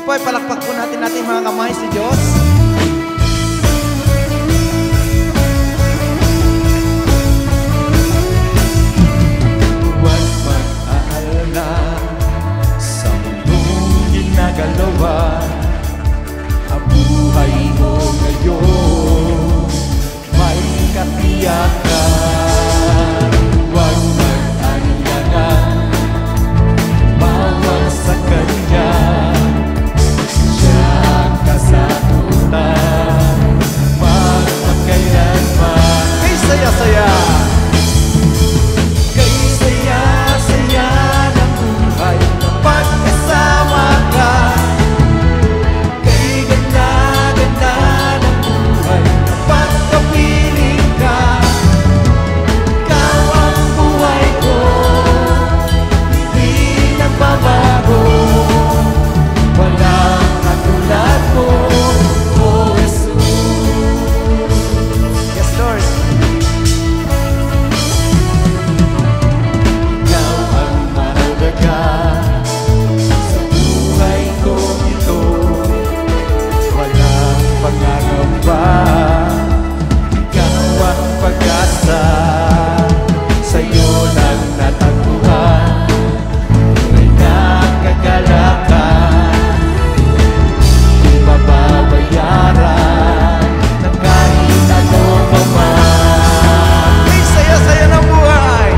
po ay palakpak po natin mga kamay sa Diyos. Huwag mag-aalala sa mundong ginagalawan. Ang buhay mo ngayon may katiyakan. Huwag mag-alilangan, bawal sa Kanya. Siya ang kasagutan magpakailanman. Kay saya-saya, kay saya-saya ng buhay kapag kasama ka. Kay ganda-ganda ng buhay kapag kapiling ka. Ikaw ang buhay ko, hindi nagbabago. Walang katulad mo, O Jesus. yes Lord. Ikaw ang mahalaga sa buhay ko ito. Walang pangangamba, ikaw ang pag-asa. Sa'yo lang natagpuan tunay na kagalakan. Di mababayaran ng kahit ano pa man. Kay saya-saya ng buhay.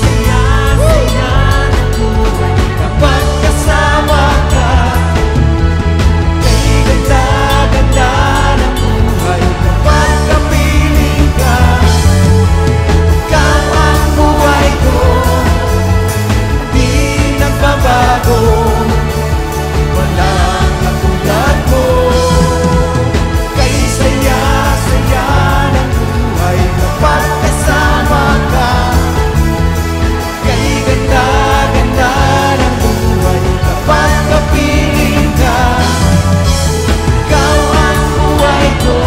Saya-saya ng buhay kapag kasama ka. Kay ganda-ganda ng buhay kapag kapiling ka. Ikaw ang buhay ko, di nagbabago. Walang katulad mo. Kay saya-saya ng buhay kapag kasama ka. Kay ganda-ganda ng buhay kapag kapiling ka. Ikaw ang buhay ko,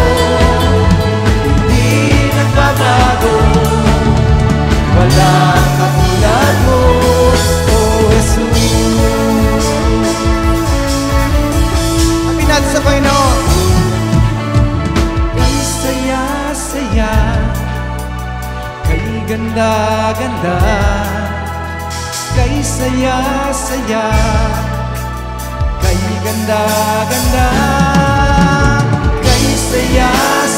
hindi nagbabago. Walang katulad mo, O Jesus. Sabi natin sa Panginoon. Kay saya-saya, kay ganda-ganda. Kay saya-saya, kay ganda-ganda. Kay saya-saya